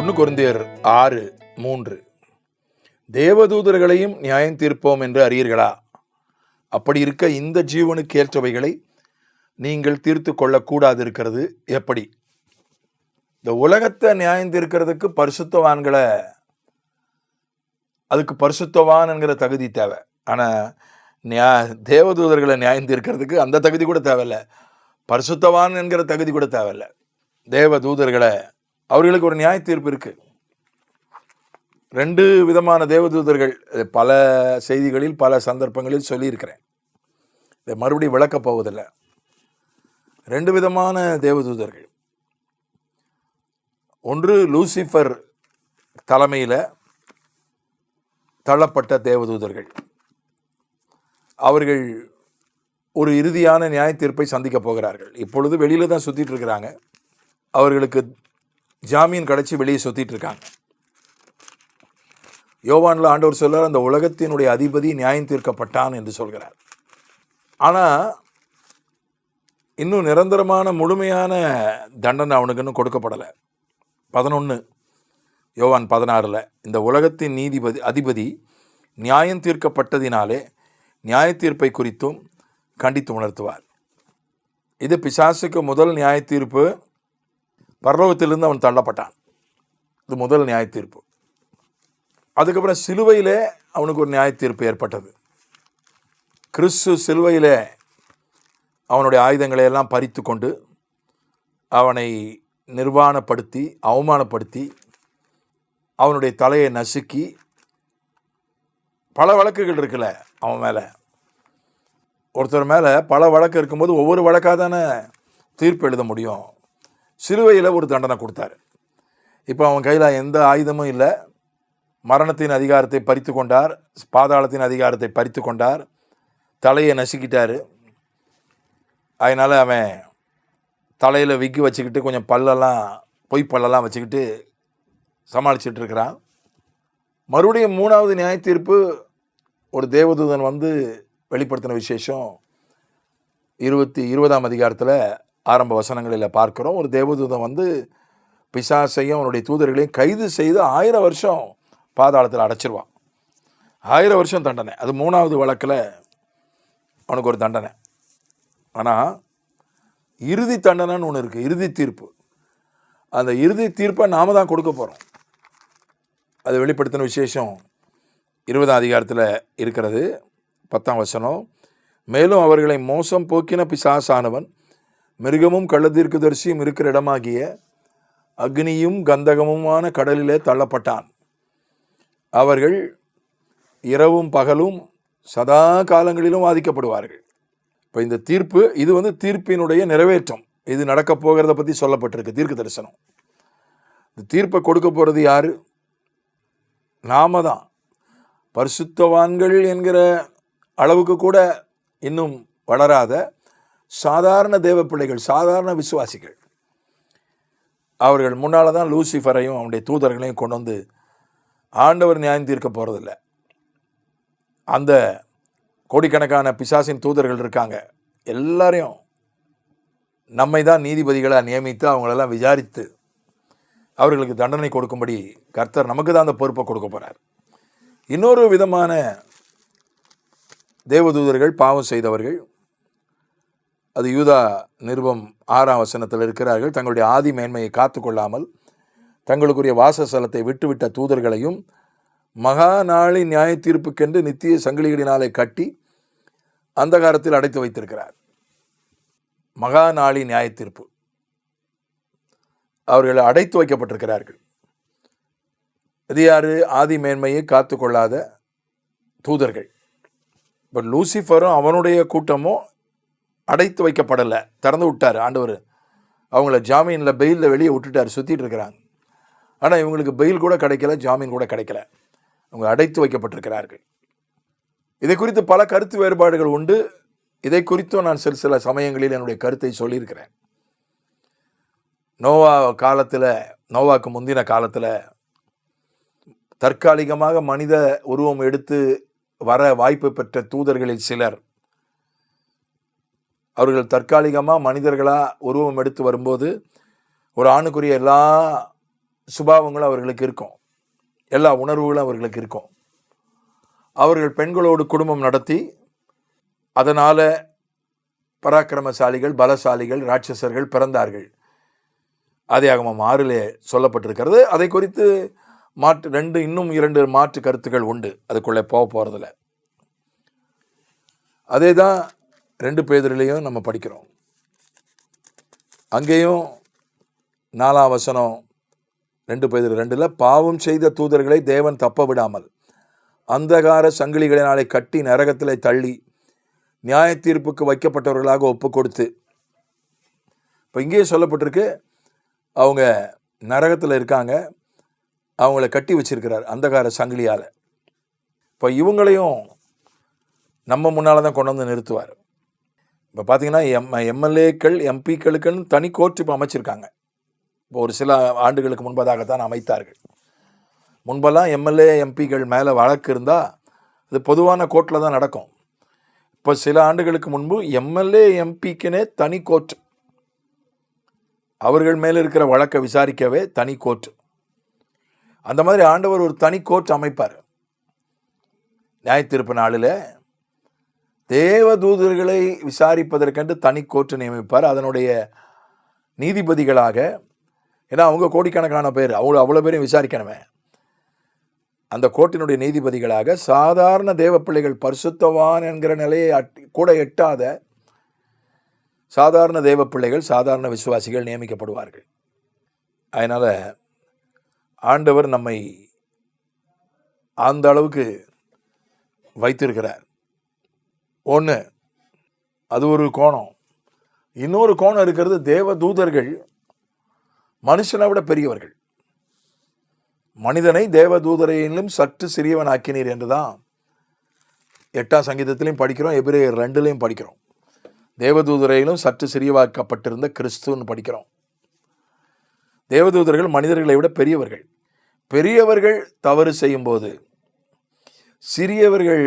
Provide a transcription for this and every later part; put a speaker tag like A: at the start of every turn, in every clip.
A: 1 கொரிந்தியர் 6:3 தேவதூதர்களையும் நியாயம் தீர்ப்போம் என்று அறியீர்களா? அப்படி இருக்க இந்த ஜீவனுக்கு ஏற்றவைகளை நீங்கள் தீர்த்து கொள்ளக்கூடாது இருக்கிறது எப்படி? இந்த உலகத்தை நியாயம் தீர்க்கிறதுக்கு பரிசுத்தவான்களை, அதுக்கு பரிசுத்தவான் என்கிற தகுதி தேவை. ஆனால் தேவதூதர்களை நியாயம் தீர்க்கிறதுக்கு அந்த தகுதி கூட தேவையில்லை, பரிசுத்தவான் என்கிற தகுதி கூட தேவையில்லை. தேவதூதர்களை, அவர்களுக்கு ஒரு நியாய தீர்ப்பு இருக்கு. 2 விதமான தேவதூதர்கள் பல செய்திகளில் பல சந்தர்ப்பங்களில் சொல்லியிருக்கிறேன். இதை மறுபடியும் விளக்கப் போவதில்லை. 2 விதமான தேவதூதர்கள். ஒன்று லூசிஃபர் தலைமையில் தள்ளப்பட்ட தேவதூதர்கள். அவர்கள் ஒரு இறுதியான நியாய தீர்ப்பை சந்திக்க போகிறார்கள். இப்பொழுது வெளியில தான் சுத்திட்டு இருக்கிறாங்க. அவர்களுக்கு ஜாமீன் கிடைச்சி வெளியே சுத்திட்டு இருக்காங்க. யோவான்ல ஆண்டவர் சொல்றார், அந்த உலகத்தினுடைய அதிபதி நியாயம் தீர்க்கப்பட்டான் என்று சொல்கிறார். ஆனால் இன்னும் நிரந்தரமான முழுமையான தண்டனை அவனுக்கு இன்னும் கொடுக்கப்படலை. 11 யோவான் 16 இந்த உலகத்தின் அதிபதி நியாயம் தீர்க்கப்பட்டதினாலே நியாய தீர்ப்பை குறித்தும் கண்டித்து உணர்த்துவார். இது பிசாசுக்கு முதல் நியாய தீர்ப்பு. பரலோகத்திலிருந்து அவன் தள்ளப்பட்டான். இது முதல் நியாய தீர்ப்பு. அதுக்கப்புறம் சிலுவையிலே அவனுக்கு ஒரு நியாய தீர்ப்பு ஏற்பட்டது. கிறிஸ்து சிலுவையிலே அவனுடைய ஆயுதங்களை எல்லாம் பறித்து கொண்டு அவனை நிர்வாணப்படுத்தி அவமானப்படுத்தி அவனுடைய தலையை நசுக்கி, பல வழக்குகள் இருக்குல்ல அவன் மேலே. ஒருத்தர் மேலே பல வழக்கு இருக்கும்போது ஒவ்வொரு வழக்காக தானே தீர்ப்பு எழுத முடியும். சிலுவையில் ஒரு தண்டனை கொடுத்தாரு. இப்போ அவன் கையில் எந்த ஆயுதமும் இல்லை. மரணத்தின் அதிகாரத்தை பறித்து கொண்டார், பாதாளத்தின் அதிகாரத்தை பறித்து கொண்டார், தலையை நசுக்கிட்டார். அதனால் அவன் தலையில் விக்கி வச்சுக்கிட்டு கொஞ்சம் பொய் பல்லெல்லாம் வச்சுக்கிட்டு சமாளிச்சுட்டு இருக்கிறான். மறுபடியும் 3வது நியாய தீர்ப்பு ஒரு தேவதூதன் வந்து வெளிப்படுத்தின விசேஷம் 20ஆம் அதிகாரத்தில் ஆரம்ப வசனங்களில் பார்க்குறோம். ஒரு தேவதூதன் வந்து பிசாசையும் அவனுடைய தூதர்களையும் கைது செய்து 1000 வருஷம் பாதாளத்தில் அடைச்சிருவான். 1000 வருஷம் தண்டனை. அது 3வது வழக்கில் அவனுக்கு ஒரு தண்டனை. ஆனால் இறுதி தண்டனைன்னு ஒன்று இருக்குது, இறுதி தீர்ப்பு. அந்த இறுதி தீர்ப்பை நாம தான் கொடுக்க போகிறோம். அது வெளிப்படுத்தின விசேஷம் 20ஆம் அதிகாரத்தில் இருக்கிறது, 10ஆம் வசனம். மேலும் அவர்களை மோசம் போக்கின பிசாசானவன் மிருகமும் கள்ளத்தீர்க்கதரிசியும் இருக்கிற இடமாகிய அக்னியும் கந்தகமுமான கடலிலே தள்ளப்பட்டான். அவர்கள் இரவும் பகலும் சதா காலங்களிலும் வாதிக்கப்படுவார்கள். இப்போ இந்த தீர்ப்பு, இது வந்து தீர்ப்பினுடைய நிறைவேற்றம். இது நடக்கப் போகிறத பற்றி சொல்லப்பட்டிருக்கு, தீர்க்க தரிசனம். இந்த தீர்ப்பை கொடுக்க போகிறது யாரு? நாம தான். பரிசுத்தவான்கள் என்கிற அளவுக்கு கூட இன்னும் வளராத சாதாரண தேவ பிள்ளைகள், சாதாரண விசுவாசிகள். அவர்கள் முன்னால் தான் லூசிஃபரையும் அவனுடைய தூதர்களையும் கொண்டு வந்து ஆண்டவர் நியாயம் தீர்க்க போகிறதில்ல. அந்த கோடிக்கணக்கான பிசாசின் தூதர்கள் இருக்காங்க. எல்லாரையும் நம்மை தான் நீதிபதிகளாக நியமித்து அவங்களெல்லாம் விசாரித்து அவர்களுக்கு தண்டனை கொடுக்கும்படி கர்த்தர் நமக்கு தான் அந்த பொறுப்பை கொடுக்க போகிறார். இன்னொரு விதமான தேவதூதர்கள் பாவம் செய்தவர்கள். அது யூதா நிருபம் 6ஆம் வசனத்தில் இருக்கிறார்கள். தங்களுடைய ஆதி மேன்மையை காத்து கொள்ளாமல் தங்களுக்குரிய வாசஸ்தலத்தை விட்டுவிட்ட தூதர்களையும் மகா நாளின் நியாய தீர்ப்புக்கென்று நித்திய சங்கிலிகளினாலே கட்டி அந்தகாரத்தில் அடைத்து வைத்திருக்கிறார். மகா நாளின் நியாய தீர்ப்பு. அவர்கள் அடைத்து வைக்கப்பட்டிருக்கிறார்கள். இது யாரு? ஆதி மேன்மையை காத்து கொள்ளாத தூதர்கள். இப்போ லூசிஃபரும் அவனுடைய கூட்டமும் அடைத்து வைக்கப்படலை, திறந்து விட்டார் ஆண்டவர். அவங்கள ஜாமீனில் பெயிலில் வெளியே விட்டுட்டார், சுற்றிட்டு இருக்கிறாங்க. ஆனால் இவங்களுக்கு பெயில் கூட கிடைக்கல, ஜாமீன் கூட கிடைக்கல. அவங்க அடைத்து வைக்கப்பட்டிருக்கிறார்கள். இதை குறித்து பல கருத்து வேறுபாடுகள் உண்டு. இதை குறித்தும் நான் சில சமயங்களில் என்னுடைய கருத்தை சொல்லியிருக்கிறேன். நோவாக்கு முந்தின காலத்தில் தற்காலிகமாக மனித உருவம் எடுத்து வர வாய்ப்பு பெற்ற தூதர்களில் சிலர், அவர்கள் தற்காலிகமாக மனிதர்களாக உருவம் எடுத்து வரும்போது ஒரு ஆணுக்குரிய எல்லா சுபாவங்களும் அவர்களுக்கு இருக்கும், எல்லா உணர்வுகளும் அவர்களுக்கு இருக்கும். அவர்கள் பெண்களோடு குடும்பம் நடத்தி அதனால் பராக்கிரமசாலிகள், பலசாலிகள், ராட்சசர்கள் பிறந்தார்கள். ஆதியாகமம் 6 சொல்லப்பட்டிருக்கிறது. அதை குறித்து இன்னும் 2 மாற்று கருத்துக்கள் உண்டு, அதுக்குள்ளே போகிறதில்ல. அதே தான் 2 பேதுருலையும் நம்ம படிக்கிறோம். அங்கேயும் 4ஆம் வசனம் 2 பேதுரு 2, பாவம் செய்த தூதர்களை தேவன் தப்ப விடாமல் அந்தகார சங்கிலிகளினாலே கட்டி நரகத்திலே தள்ளி நியாய தீர்ப்புக்கு வைக்கப்பட்டவர்களாக ஒப்பு கொடுத்து. இப்போ இங்கேயே சொல்லப்பட்டிருக்கு, அவங்க நரகத்தில் இருக்காங்க, அவங்கள கட்டி வச்சிருக்கிறார் அந்தகார சங்கிலியால். இப்போ இவங்களையும் நம்ம முன்னால் தான் கொண்டு வந்து நிறுத்துவார். இப்போ பார்த்தீங்கன்னா எம்எல்ஏக்கள், எம்பிக்களுக்குன்னு தனி கோர்ட் இப்போ அமைச்சிருக்காங்க. இப்போ ஒரு சில ஆண்டுகளுக்கு முன்பதாகத்தான் அமைத்தார்கள். முன்பெல்லாம் எம்எல்ஏ, எம்பிக்கள் மேலே வழக்கு இருந்தால் அது பொதுவான கோர்ட்டில் தான் நடக்கும். இப்போ சில ஆண்டுகளுக்கு முன்பு எம்எல்ஏ, எம்பிக்குனே தனி கோர்ட், அவர்கள் மேலே இருக்கிற வழக்கை விசாரிக்கவே தனி கோர்ட். அந்த மாதிரி ஆண்டவர் ஒரு தனி கோர்ட் அமைப்பார். நியாயத்தீர்ப்பு நாளில் தேவதூதர்களை விசாரிப்பதற்கென்று தனி கோர்ட் நியமிப்பார். அதனுடைய நீதிபதிகளாக, ஏன்னா அவங்க கோடிக்கணக்கான பேர், அவ்வளோ பேரையும் விசாரிக்கணுமே. அந்த கோர்ட்டினுடைய நீதிபதிகளாக சாதாரண தேவ பிள்ளைகள், பரிசுத்தவான் என்கிற நிலையை கூட எட்டாத சாதாரண தேவ பிள்ளைகள், சாதாரண விசுவாசிகள் நியமிக்கப்படுவார்கள். அதனால் ஆண்டவர் நம்மை அந்த அளவுக்கு வைத்திருக்கிறார். ஒன்று, அது ஒரு கோணம். இன்னொரு கோணம் இருக்கிறது, தேவ தூதர்கள் மனுஷனை விட பெரியவர்கள். மனிதனை தேவதூதரையிலும் சற்று சிறியவன் ஆக்கினீர் என்று தான் 8ஆம் சங்கீதத்திலையும் படிக்கிறோம், எபிரேயர் 2 படிக்கிறோம். தேவதூதரையிலும் சற்று சிறியவாக்கப்பட்டிருந்த கிறிஸ்துன்னு படிக்கிறோம். தேவதூதர்கள் மனிதர்களை விட பெரியவர்கள். பெரியவர்கள் தவறு செய்யும்போது சிறியவர்கள்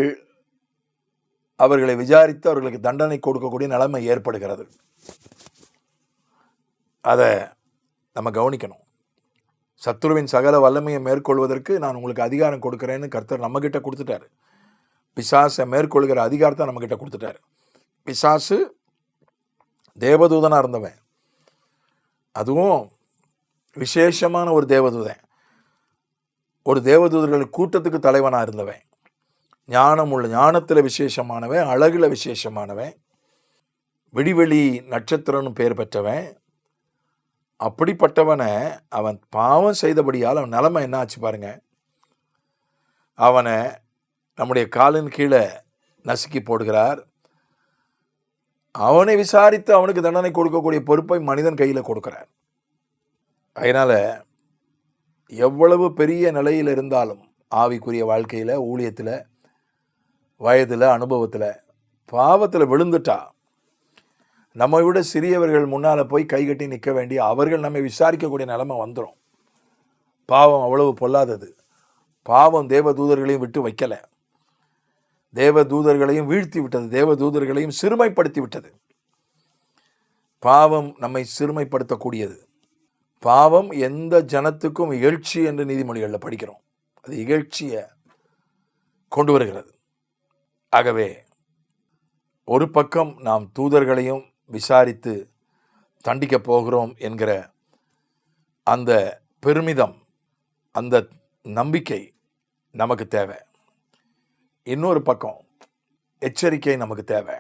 A: அவர்களை விசாரித்து அவர்களுக்கு தண்டனை கொடுக்கக்கூடிய நிலைமை ஏற்படுகிறது. அதை நம்ம கவனிக்கணும். சத்துருவின் சகல வல்லமையை மேற்கொள்வதற்கு நான் உங்களுக்கு அதிகாரம் கொடுக்குறேன்னு கர்த்தர் நம்மக்கிட்ட கொடுத்துட்டாரு. பிசாசை மேற்கொள்கிற அதிகாரத்தை நம்மக்கிட்ட கொடுத்துட்டாரு. பிசாசு தேவதூதனாக இருந்தவன், அதுவும் விசேஷமான ஒரு தேவதூதன், ஒரு தேவதூதர்கள் கூட்டத்துக்கு தலைவனாக இருந்தவன், ஞானத்தில் விசேஷமானவன், அழகில் விசேஷமானவன், விடிவெளி நட்சத்திரம்னு பேர் பெற்றவன். அப்படிப்பட்டவனை அவன் பாவம் செய்தபடியால் அவன் நிலைமை என்ன ஆச்சு பாருங்க. அவனை நம்முடைய காலின் கீழே நசுக்கி போடுகிறார். அவனை விசாரித்து அவனுக்கு தண்டனை கொடுக்கக்கூடிய பொறுப்பை மனிதன் கையில் கொடுக்கிறார். அதனால் எவ்வளவு பெரிய நிலையில் இருந்தாலும், ஆவிக்குரிய வாழ்க்கையில், ஊழியத்தில், வயதில், அனுபவத்தில், பாவத்தில் விழுந்துட்டா நம்மை விட சிறியவர்கள் முன்னால் போய் கைகட்டி நிற்க வேண்டிய, அவர்கள் நம்மை விசாரிக்கக்கூடிய நிலைமை வந்துடும். பாவம் அவ்வளவு பொல்லாதது. பாவம் தேவதூதர்களையும் விட்டு வைக்கலை, தேவதூதர்களையும் வீழ்த்தி விட்டது, தேவதூதர்களையும் சிறுமைப்படுத்தி விட்டது. பாவம் நம்மை சிறுமைப்படுத்தக்கூடியது. பாவம் எந்த ஜனத்துக்கும் இகழ்ச்சி என்று நீதிமொழிகளில் படிக்கிறோம். அது இகழ்ச்சியை கொண்டு வருகிறது. ஆகவே ஒரு பக்கம் நாம் தூதர்களையும் விசாரித்து தண்டிக்கப் போகிறோம் என்கிற அந்த பெருமிதம், அந்த நம்பிக்கை நமக்கு தேவை. இன்னொரு பக்கம் எச்சரிக்கை நமக்கு தேவை.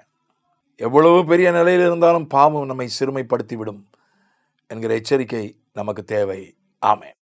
A: எவ்வளவு பெரிய நிலையில் இருந்தாலும் பாவம் நம்மை சிறுமைப்படுத்தி விடும் என்கிற எச்சரிக்கை நமக்கு தேவை. ஆமென்.